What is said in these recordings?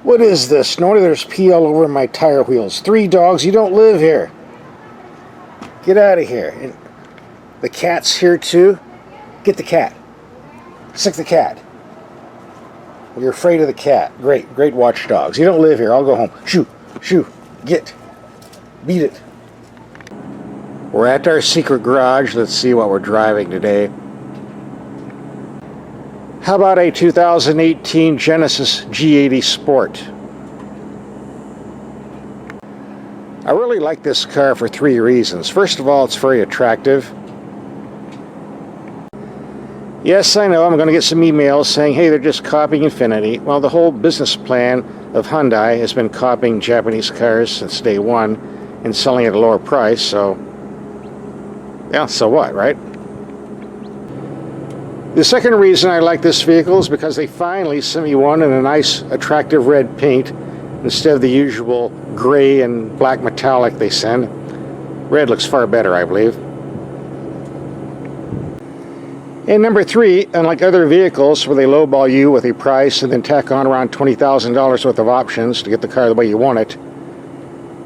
What is this? No wonder there's pee all over my tire wheels. 3 dogs, you don't live here. Get out of here. And the cat's here too. Get the cat. Sick the cat. Well, you're afraid of the cat. Great, great watchdogs. You don't live here. I'll go home. Shoo, shoo, get. Beat it. We're at our secret garage. Let's see what we're driving today. How about a 2018 Genesis G80 Sport? I really like this car for 3 reasons. First of all, it's very attractive. Yes, I know, I'm going to get some emails saying, hey, they're just copying Infiniti. Well, the whole business plan of Hyundai has been copying Japanese cars since day one and selling at a lower price, so yeah, so what, right? The second reason I like this vehicle is because they finally sent me one in a nice, attractive red paint instead of the usual gray and black metallic they send. Red looks far better, I believe. And number 3, unlike other vehicles where they lowball you with a price and then tack on around $20,000 worth of options to get the car the way you want it,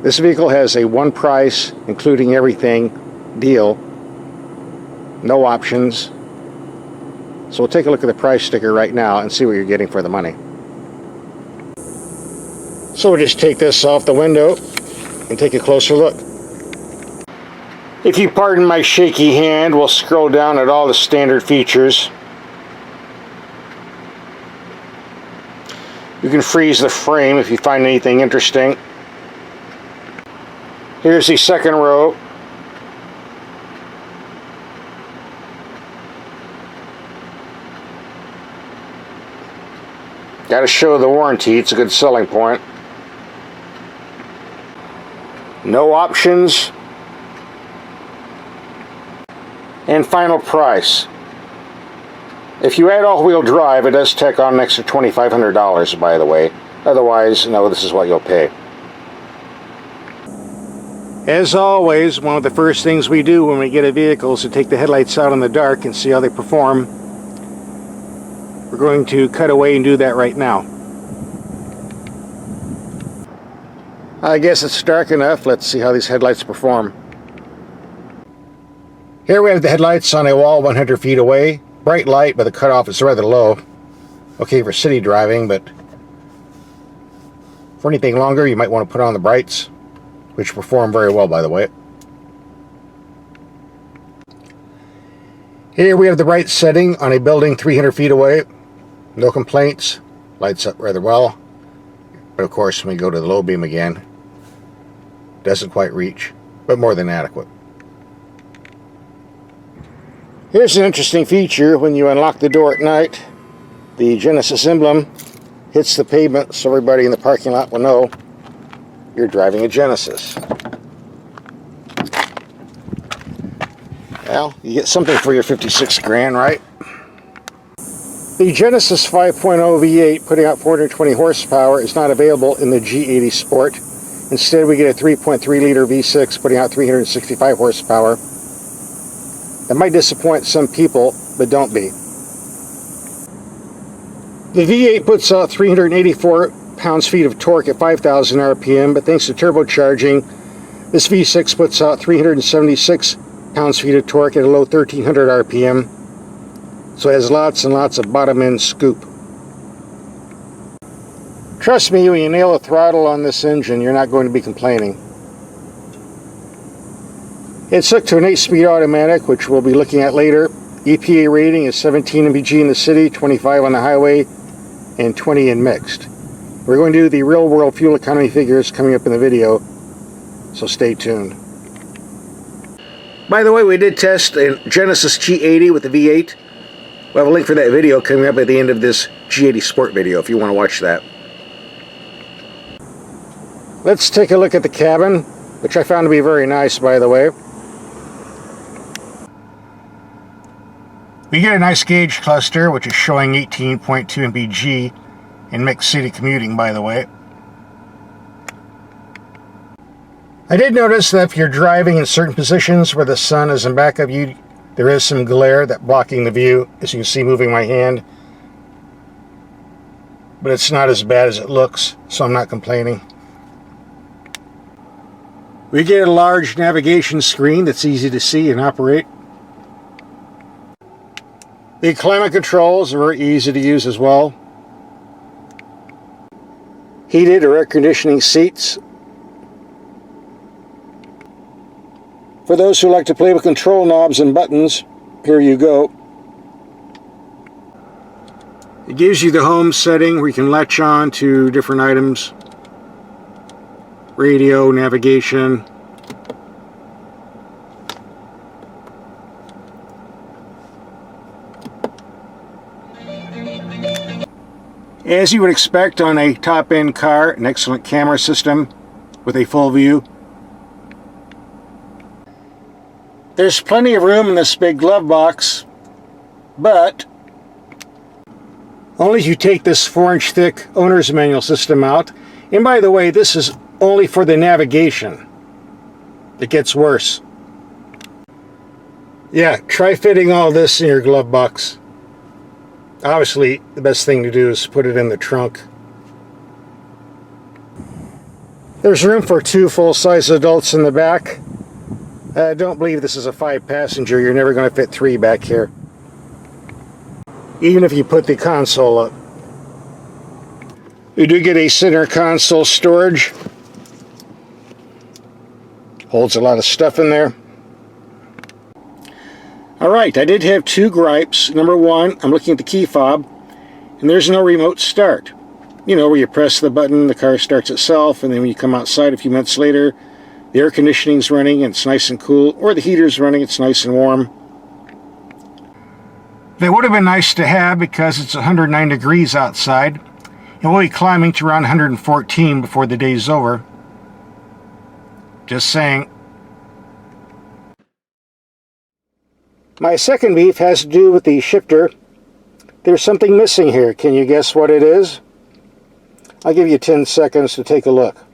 this vehicle has a one price, including everything, deal. No options. So we'll take a look at the price sticker right now and see what you're getting for the money. So we'll just take this off the window and take a closer look. If you pardon my shaky hand, we'll scroll down at all the standard features. You can freeze the frame if you find anything interesting. Here's the second row. Got to show the warranty, it's a good selling point. No options. And final price. If you add all-wheel drive, it does tack on an extra $2,500, by the way. Otherwise, no, this is what you'll pay. As always, one of the first things we do when we get a vehicle is to take the headlights out in the dark and see how they perform. We're going to cut away and do that right now. I guess it's dark enough. Let's see how these headlights perform. Here we have the headlights on a wall 100 feet away. Bright light, but the cutoff is rather low. Okay for city driving, but for anything longer you might want to put on the brights, which perform very well, by the way. Here we have the bright setting on a building 300 feet away. No complaints. Lights up rather well. But of course, when we go to the low beam again, doesn't quite reach, but more than adequate. Here's an interesting feature. When you unlock the door at night, the Genesis emblem hits the pavement so everybody in the parking lot will know you're driving a Genesis. Well, you get something for your 56 grand, right? The Genesis 5.0 V8 putting out 420 horsepower is not available in the G80 Sport. Instead, we get a 3.3 liter V6 putting out 365 horsepower. That might disappoint some people, but don't be. The V8 puts out 384 pounds-feet of torque at 5,000 RPM, but thanks to turbocharging, this V6 puts out 376 pounds-feet of torque at a low 1,300 RPM. So it has lots and lots of bottom-end scoop. Trust me, when you nail the throttle on this engine, you're not going to be complaining. It's hooked to an 8-speed automatic, which we'll be looking at later. EPA rating is 17 mpg in the city, 25 on the highway, and 20 in mixed. We're going to do the real-world fuel economy figures coming up in the video, so stay tuned. By the way, we did test a Genesis G80 with the V8. We'll have a link for that video coming up at the end of this G80 Sport video if you want to watch that. Let's take a look at the cabin, which I found to be very nice, by the way. We get a nice gauge cluster, which is showing 18.2 mpg in mixed city commuting, by the way. I did notice that if you're driving in certain positions where the sun is in back of you, there is some glare that's blocking the view, as you can see moving my hand. but it's not as bad as it looks, so I'm not complaining. We get a large navigation screen that's easy to see and operate. The climate controls are very easy to use as well. Heated or air conditioning seats. For those who like to play with control knobs and buttons, here you go. It gives you the home setting where you can latch on to different items. Radio, navigation. As you would expect on a top-end car, an excellent camera system with a full view. There's plenty of room in this big glove box, but only if you take this 4-inch thick owner's manual system out. And by the way, this is only for the navigation. It gets worse. Yeah, try fitting all this in your glove box. Obviously, the best thing to do is put it in the trunk. There's room for 2 full-size adults in the back. I don't believe this is a 5-passenger. You're never going to fit 3 back here, even if you put the console up. You do get a center console storage. Holds a lot of stuff in there. Alright, I did have 2 gripes. Number 1, I'm looking at the key fob, and there's no remote start. You know, where you press the button, the car starts itself, and then when you come outside a few minutes later, the air conditioning's running and it's nice and cool, or the heater's running, it's nice and warm. They would have been nice to have because it's 109 degrees outside, and we'll be climbing to around 114 before the day's over. Just saying. My second beef has to do with the shifter. There's something missing here. Can you guess what it is? I'll give you 10 seconds to take a look.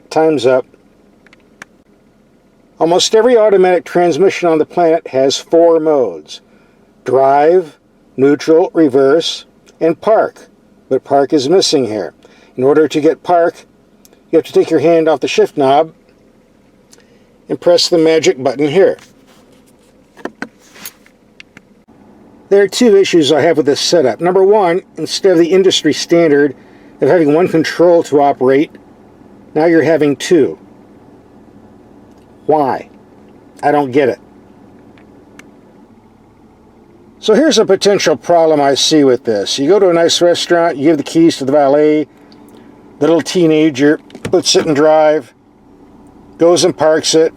Time's up. Almost every automatic transmission on the planet has 4 modes: drive, neutral, reverse, and park. But park is missing here. In order to get park, you have to take your hand off the shift knob and press the magic button here. There are 2 issues I have with this setup. Number 1, instead of the industry standard of having 1 control to operate, now you're having 2. Why? I don't get it. So here's a potential problem I see with this. You go to a nice restaurant, you give the keys to the valet, the little teenager puts it in drive, goes and parks it.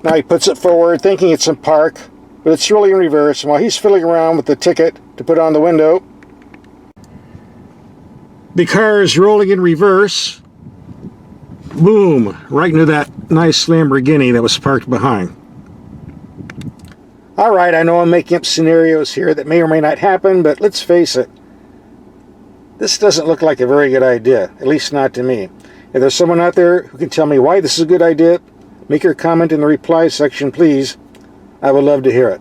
Now he puts it forward thinking it's in park, but it's really in reverse. And while he's fiddling around with the ticket to put on the window, the car is rolling in reverse. Boom! Right into that nice Lamborghini that was parked behind. Alright, I know I'm making up scenarios here that may or may not happen, but let's face it. This doesn't look like a very good idea, at least not to me. If there's someone out there who can tell me why this is a good idea, make your comment in the reply section, please. I would love to hear it.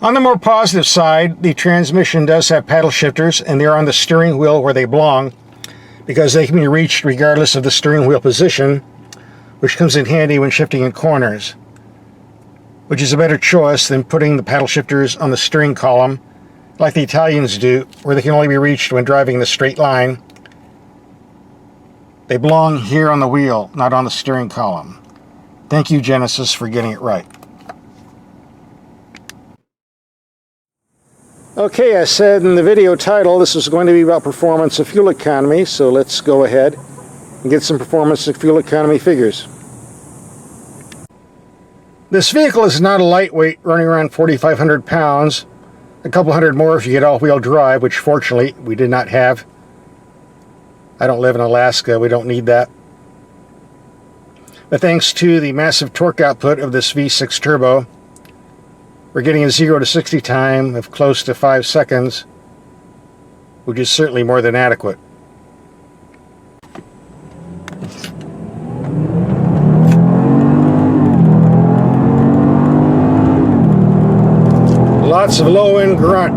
On the more positive side, the transmission does have paddle shifters, and they're on the steering wheel where they belong, because they can be reached regardless of the steering wheel position, which comes in handy when shifting in corners, which is a better choice than putting the paddle shifters on the steering column, like the Italians do, where they can only be reached when driving in the straight line. They belong here on the wheel, not on the steering column. Thank you, Genesis, for getting it right. Okay, I said in the video title this is going to be about performance and fuel economy, so let's go ahead and get some performance and fuel economy figures. This vehicle is not a lightweight, running around 4,500 pounds, a couple hundred more if you get all-wheel drive, which fortunately we did not have. I don't live in Alaska, we don't need that. But thanks to the massive torque output of this V6 turbo, we're getting a 0 to 60 time of close to 5 seconds, which is certainly more than adequate. Lots of low-end grunt.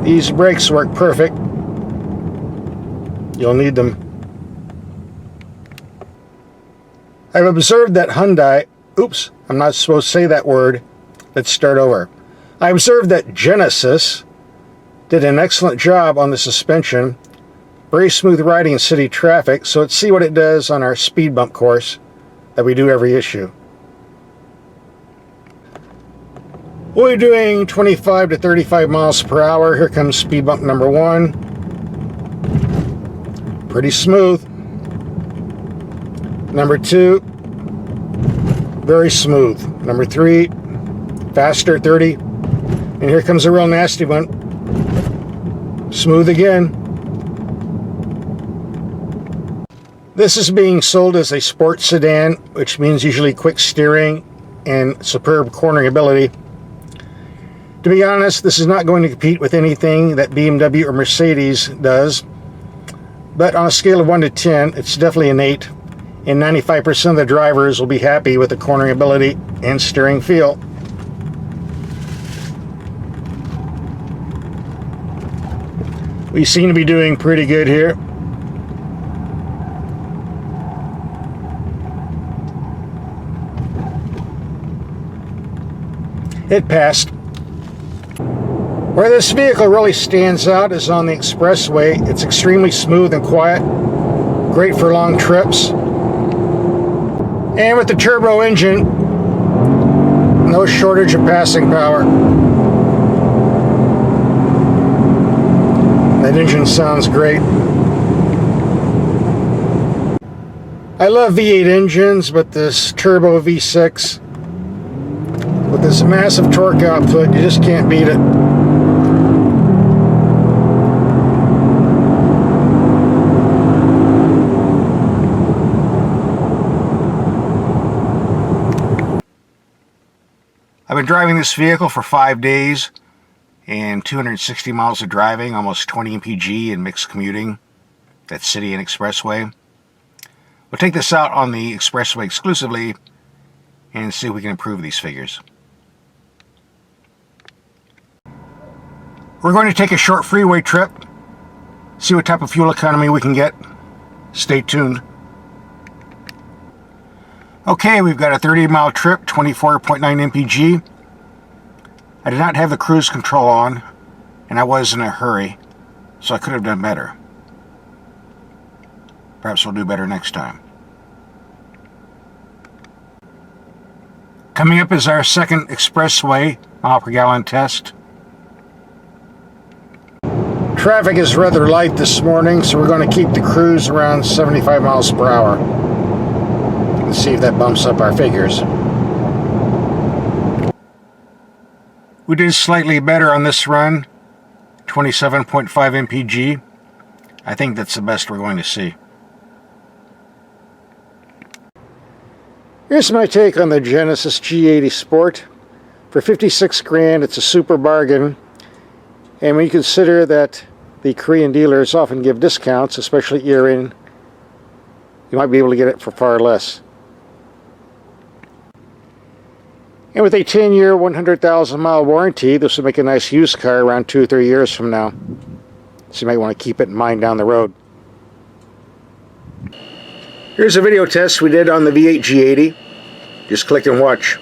These brakes work perfect. You'll need them. I've observed that Hyundai, oops, I'm not supposed to say that word. Let's start over. I observed that Genesis did an excellent job on the suspension. Very smooth riding in city traffic, so let's see what it does on our speed bump course that we do every issue. We're doing 25 to 35 miles per hour. Here comes speed bump number 1. Pretty smooth. Number 2, very smooth. Number 3, faster, 30. And here comes a real nasty one. Smooth again. This is being sold as a sports sedan, which means usually quick steering and superb cornering ability. To be honest, this is not going to compete with anything that BMW or Mercedes does, but on a scale of 1 to 10, it's definitely an 8, and 95% of the drivers will be happy with the cornering ability and steering feel. We seem to be doing pretty good here. It passed. Where this vehicle really stands out is on the expressway. It's extremely smooth and quiet, great for long trips. And with the turbo engine, no shortage of passing power. That engine sounds great. I love V8 engines, but this turbo V6 with this massive torque output, you just can't beat it. I've been driving this vehicle for 5 days and 260 miles of driving, almost 20 mpg in mixed commuting. That's city and expressway. We'll take this out on the expressway exclusively and see if we can improve these figures. We're going to take a short freeway trip, see what type of fuel economy we can get. Stay tuned. Okay, we've got a 30-mile trip, 24.9 mpg. I did not have the cruise control on, and I was in a hurry, so I could have done better. Perhaps we'll do better next time. Coming up is our second expressway mile per gallon test. Traffic is rather light this morning, so we're going to keep the cruise around 75 miles per hour. Let's see if that bumps up our figures. We did slightly better on this run, 27.5 mpg. I think that's the best we're going to see. Here's my take on the Genesis G80 Sport. For 56 grand, it's a super bargain. And when you consider that the Korean dealers often give discounts, especially year-in, you might be able to get it for far less. And with a 10-year, 100,000-mile warranty, this will make a nice used car around 2 or 3 years from now. So you might want to keep it in mind down the road. Here's a video test we did on the V8 G80. Just click and watch.